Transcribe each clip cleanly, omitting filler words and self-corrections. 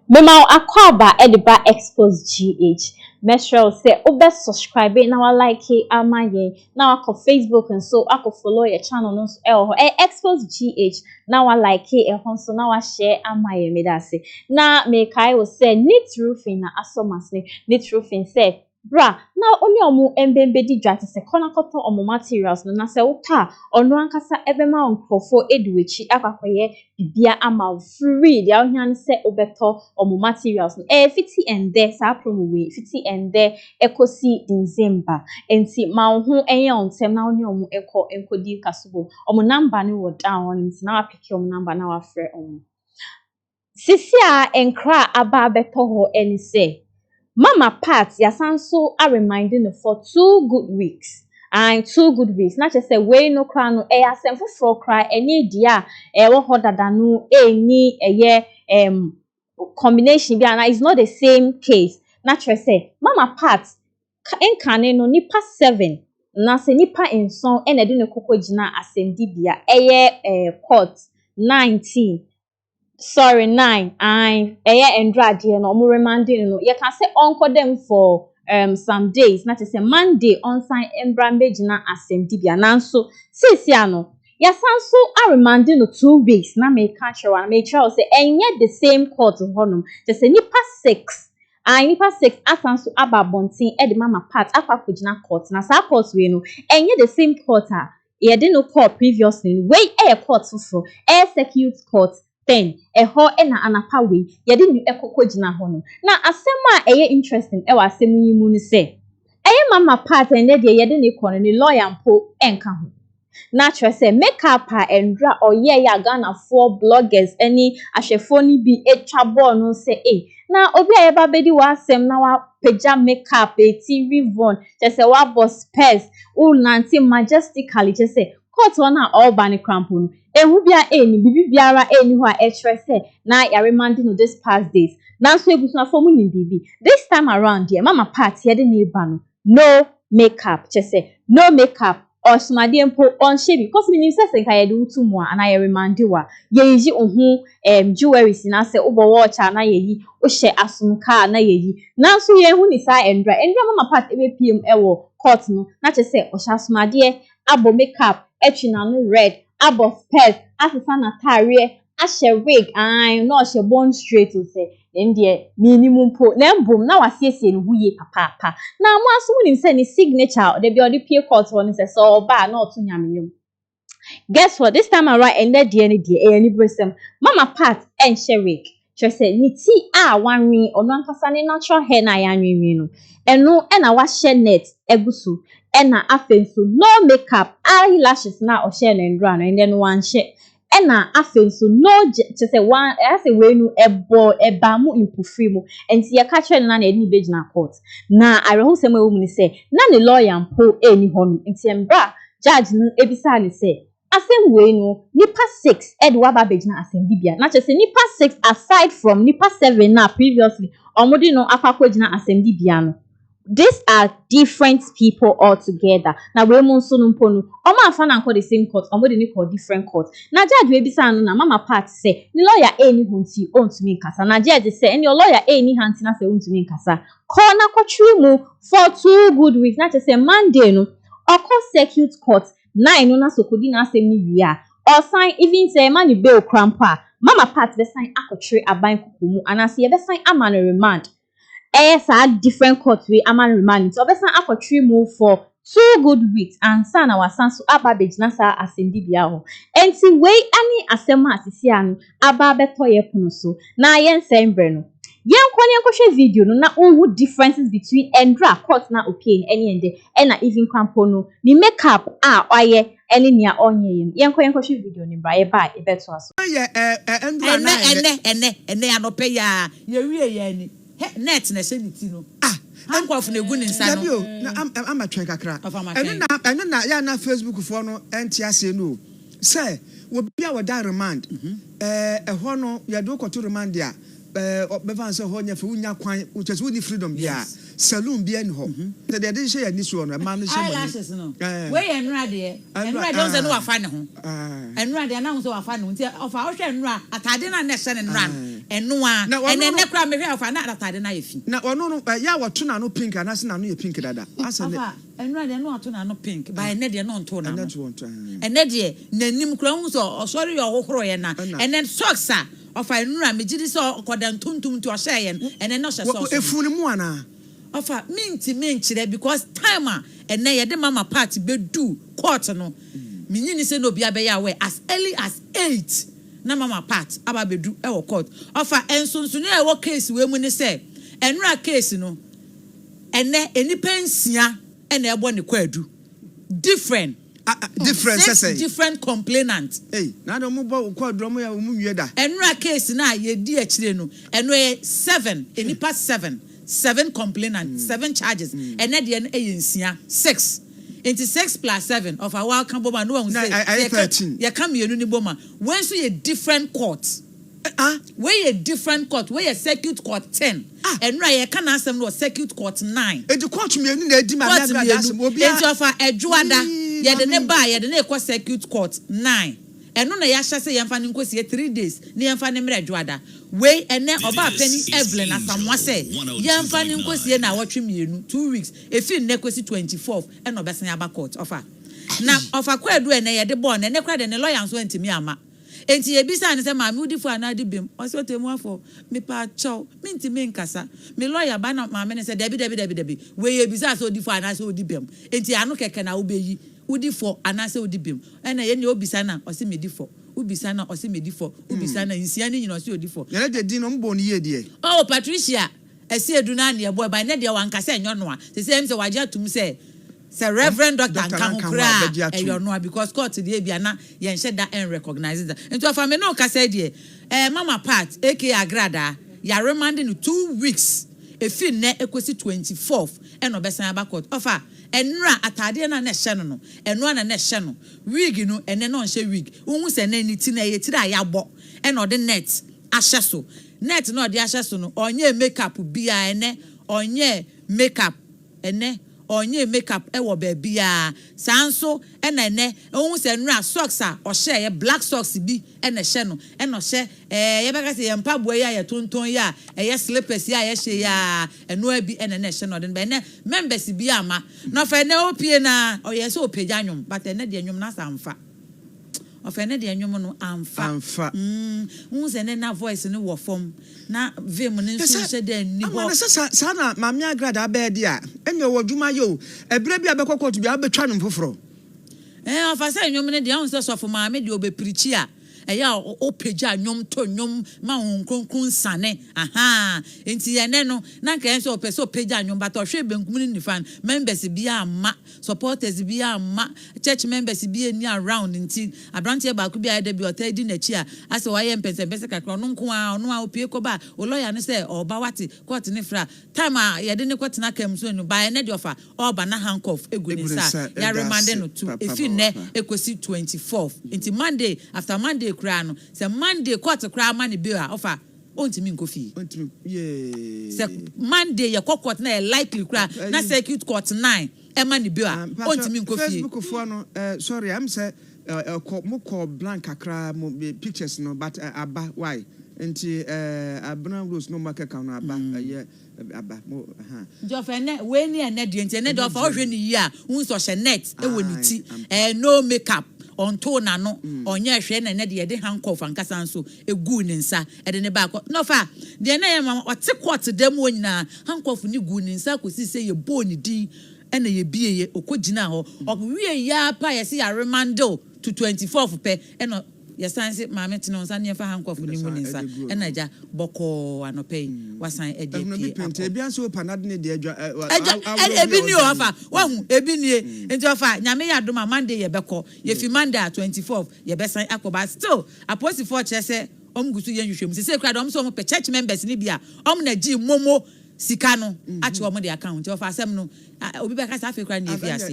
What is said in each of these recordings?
Mema akwaba ediba Xposed GH. Make sure say obe subscribe na wa like amaye. Na wa ko Facebook and so I follow your channel no so Xposed GH. Na wa like so na wa share amaye me da say. Na me kai will say neat roofing na asomase. Neat roofing say bra na only omu embembe di dwa te se kona koto omu materials no na se uta onu ankasa ebema onkrofo eduechi akwakoye bibia ama free dia ohia se obeto omu materials no fiti and there sa promo we fiti and there ekosi December enti ma ho enye ontem na oni omu enkodi kasubo omu number ni wo down enti na apike omu number na wa frɛ omu sisi a enkra aba beto ho eni se Mama Pat, yasanso are reminding for 2 good weeks. And 2 good weeks. Not just say we no cry no asem for cry any dia wo hodada no any combination bi and it's not the same case. Not just say Mama Pat enkane no nipa 7 na se nipa enson e na de ne kokogina asem di bia court 19 sorry 9 Agradaa no mo remanded no you can say onko them for some days not to say Monday on sign embramage na asem dibia nanso sesia no ya sanso a remanded no 2 weeks na me catch one make sure say enye the same court honum just say nipa 6 nipa 6 asanso ababontin e de Mama Pat akwa court na sa court we no enye the same court ye de no court previously we court for circuit court 10 eho na anapa we ye de ni ekokogina ho no na asem a interesting wa asem yi mu ni se Mama Pat ene de ye de ni kono ni lawyer mpo enka ho na try say make up endra oye ya Ghana for bloggers any ahwefo ni bi etwabo no say na obi a yeba bedi wa asem na wa peja makeup TV von just say wa boss pairs u nanti majestically just say court one all bani crampo no ehu bia eni bibi biara eni ho a say na ya remanding no this past days na so ebusu afo mu ni bibi this time around here Mama Pat ye de na eba no makeup just say no makeup or smadi empo on shebi because me say senka ye de utumu a na ye remandi wa ye yi ohu jewelry na say obo watch na ye yi o hye asumka na ye yi na so ye hu ni sa endra Mama Pat ebe pm ewo court no na che say o hye asumade abo makeup etwina no red abo pairs asesa na tare ahye wig no hye bone straight to say ndie minimum po na mbom na wasiesie no huye papa na mo aso nim say ni signature de bi odi pie court won say so ba na otu nyamenyum guess what this time around and there any die any bresem Mama Pat enhye wig che say ni ti a wanwi ono ankasa ni natural hair na ya nwenwi no eno na wa hye net egusu ena afenso no makeup eyelashes na o hye na ndra no and then one hye ena afenso no just say one I say we no eba mu impufri mu enti ye ka kire na eni begina court na areho sem ewu ni say na ne lawyer mpo eni honu enti embra judge no ebisa ni say asem we no nipa 6 edwa ba begina asem bibia na just say nipa 6 aside from nipa 7 na previously omodi no akwakogina asem bibia no these are different people altogether. Na we monso no mpo no. Omo afa na nko the same court, omo de ni call different court. Na judge we bisa no na Mama Pat say, ni lawyer ni honti ontumi nkasa. Na judge say, any lawyer ni hanti na say ontumi nkasa. Call na kwatri mu for 2 good weeks. Na say Monday no, oko circuit court 9 no na sokodi na asem ni wi or sign even say man you bail crampa. Mama Pat be sign akotri aban kukumu anase ye be sign amano remand. Different court we aman remand so obesan akotri move for 2 good weeks and san our sanso ababage na sa asendi bia ho enti we ani asema asisi anu aba beto ye pono so na yen sembre no yen kwhwe video no na onwu differences between endra court na opin any ende na even kwampo no ni makeup oye any nia onye yen kwhwe video ni bra ye ba e beto aso endra na ene anope ya ye wie ye ni net na se niti no ankwafo na egu ni nsa no na am twen kakra eno na ya na Facebook fo no enti ase no say wo bia wo da remand ho no ya do ko to remand dia bevan say ho nya fe unya kwan wo chese wo ni freedom bia saloon bia ni ho de de she ya ni so no ma no she mo we ye nra de on say no wa fa ne ho nra de na ho say wa fa ne ho nti ofa wo hwe nra atade na ne hye ne nra Enua and then nekra me hwe na atade na yefi na ono no ya woto na no pink anase na no ye pink dada asa ne enua de no ato na no pink ba ene de no nto na no ene de nanim kura hu so osori ye hohoro ye na and then socks of enua me gidi so okoda ntuntum to ohye ye and then no hye socks efunu mu ana ofa minti menchire because time ene ye de mama party be do court no minyini se no bia be ya we as early as 8 na mama part aba bedu e wo court ofa ensonso ne e wo case we mu ne se enra case no ene enipa nsia ene ebo ne kwadu different say different complainant na do mu bo kwadu mo ya mu nwie da enra case na ye di akire no eno 7 enipa 7 complainant 7 charges ene de ene nsia 6 into 6 plus 7 of our welcome boma no one say 13 you come you ni boma when so you different court where you different court where you circuit court 10 and right you can asem no circuit court 9 e di court me ni na di ma na grada asem obi a of adwoada ye de ne ba ye de ne ko circuit court 9 eno na ya hye se ye mfa ne nkosi 3 days ne ye mfa ne mre adwoada we ene oba penny Evelyn asamwa se ye mfa ne nkosi na awotwe mienu 2 weeks efi ne kosi 24th eno besan aba court ofa na ofa kwadu ene ye de born ene kwa de ne lawyer so antimi ama enti ye bisa ne se ma me udi fo anadi bem o se otemu afo me pa chow minti me nkasa me lawyer ba na ma me ne se debi we ye bisa so odi fo anase odi bem enti anu keke na obeyi udi fo anase odi bem ena ye ne obisa na o se medi fo ubisa na o se medi fo ubisa na nsia ne nyina o se odi fo ye de di no mbo ne ye de oh Patricia esi edu na ne boy ba ne de wankasa enyo no a se se waje atum se Reverend Dr. Kankura eyonoa because court the bia na ye nhye da en recognize that into afa me no ka say de mama part aka Agradaa ya remanded 2 weeks efi ne ekosi 24th eno besan aba court ofa enra atade na hye no eno na hye no wig no ene no nhye wig unhu se na ni ti na ye ti da ya bo eno de net ahye so net no de ahye so no onye makeup bia ene onye makeup ene onye makeup ewo bia sanso ene ohun se nra socks o hye black socks bi ene hye no eno hye ye beka se ye mpaboa ya ye tonton ya ye slippers ya ye hye ya eno abi ene hye no de ene members bi ama no fa ene opie na o ye se opagya nwom but ene de nwom na samfa ofene de enwom no amfa unse ne na voice ne wo fom na vim ne nso hye de ni ho ama sa na mama Agradaa be de a enye wo dwuma yo ebere bi abekokot bi abetwa no mfoforo afa sa enwom ne de unse sofo mama de obeprichi a eya opagya nwom to nwom ma honkonkun sane enti ye ne no na nka enso opese opagya nwom but ohwe benkum ni nifan members bi ama supporters bi ama church members bi eni around enti abrante ba ku bi ade bi otadi na chi a ase wa ye mpese kakra no nko a ono a opie ko ba o lawyer ne se oba wate court ne fra time a ye de ne kwatena kam so no ba ne de ofa oba na handcuff egu ni sa ya remanded no to efi ne ekosi 24th enti Monday after Monday kra no se Monday court kra ma ne bi a ofa ontimi nkofi se Monday ye court na likely kra na circuit court 9 ema ne bi a ontimi nkofi Facebook fo no sorry am say mo call blank akra mo pictures no but aba why enti Abraham Rose no market kan aba ye aba mo jofene we ni ene de enti ene de ofa ohwe ni yi a unso hye net e woni ti no makeup onto na no onye hwe na ne de handcuff ankasa nso egu ni nsa e de ne ba ko no fa de na ye ma ote court dem wonyina handcuff ni gu ni nsa ko si se ye bo ni din ena ye bieye okogina ho owie ya pa ye se ya remanded to 24th pe ena ye sanse maame tene nsa ne fa handcuff ni mu ni nsa ena ja boko anope wasan edepie pente bia so panade ne de adwa ebi ni o afa wahu ebi ni enti ofa nyame ya doma Monday ye beko ye fi Monday 24th ye besan akoba still apostle for chese omgusu ye nhwehwem se kra dom so mo pe church members ni bia na gi momo sika no achi omo de account ofa asem no obi be ka sa fe kra ni fi ase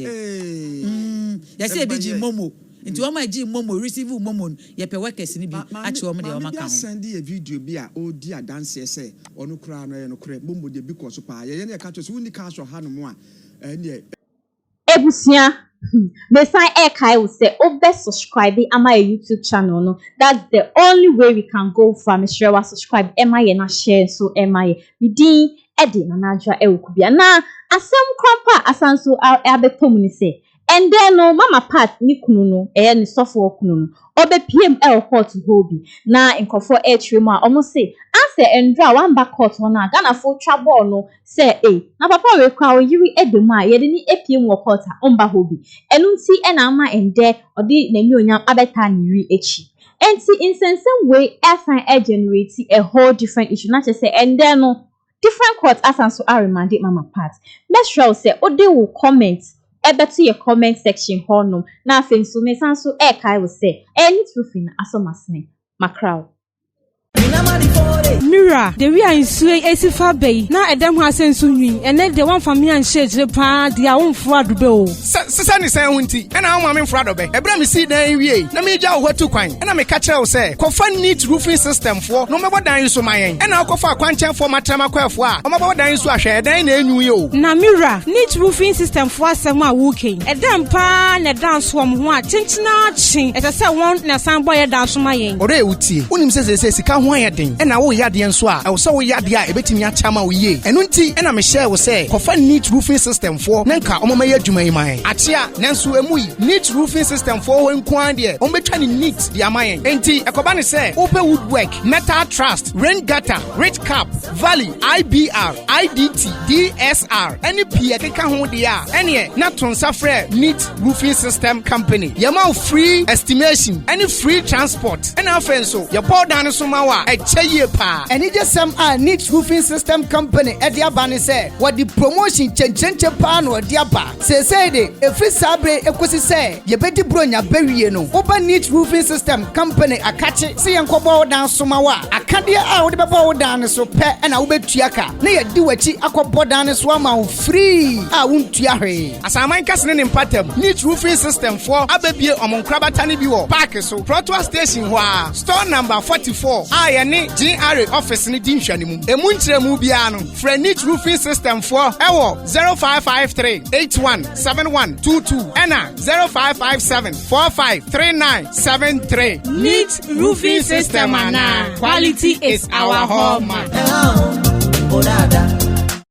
ye se ebi gi momo nti o ma gi momo receive momo ye pe workers ni bi achi omo de o maka ho send a video bi a o di adanse se onu kra no ye no kra momo de bi ko so pa ye ne ka to so uni ka so ha no mo a ne ebusia Me sign Kai will say, subscribe ama a YouTube channel. No, that's the only way we can go from. Sure, was subscribe. MI na share so MI. Within Eddie Nanadra Eukubia. Na asem krapa asanso abetom ni say. And then no mama part ni kununu ni software kununu. Obe PML court hobi. Na inkofo trema almost say answer endra one back court na Ghana for trouble no say na papa we kwa yiri edema ye de ni APM court omba hobi. Enunti na ama ende odi nani onyam abeta niri echi. Enti in some way assign generate a whole different issue. Not just say and then no different courts asanso are remanded mama part. Make sure say ode will comment to your comment section hono na afenso me sanso Kai will say any truth in asomasne macrow. Mira, the we are in sway esifa bay. Na edam ha sensu nwi. Ene the one family and share pa dia won fro adobe. Sisa ni sen hunti. Ena ho ma me fro adobe. Ebra me si dan wie. Na me gya wo hatu kwan. Ena me ka kire wo say, kofa neat roofing system for. No me bodan so mayen. Ena kofa kwanchan for matrama kwafo a. O ma bodan so ahwe dan na enwu yo. Na Mira, neat roofing system for asem a woken. Edam pa na dance wo ho a chinchina chin. Ete say won na san boy dance mayen. Ore uti. Unim se sika ho ayeden. Ena wo yade nso a wo so wo yade a ebetimi achama wo ye eno nti ena me share wo say kofa neat roofing system for nanka omama ya adwuma yi man achia nanso emu yi neat roofing system for wo nkuan de ombetwa ni neat de amayen enti ekoba ne say open woodwork metal trust rain gutter rich cap valley IBR IDT DSR any pie keka ho de a ene na tonsa frɛ neat roofing system company yama free estimation any free transport ena afenso your board dan so ma wa ye pa and it just some neat roofing system company at the abani say what the promotion chenche pa no the aba say de every sabre ekosi say ye beti bronya bewie no oba neat roofing system company akache say enkobo dan somawa akade a wo de beba wo dan so pe na wo betua ka na ye di wachi akobo dan so ama free a wontua hwe asaman kasene ne mpatam neat roofing system for ababie omonkrabata ne bi wo park so Proto station ho a store number 44 a ne GRA office ni dinhwani mu emuntremu bia no for neat roofing system for ewo 0553 817122 ena 0557 453973 neat roofing system ana quality is our home.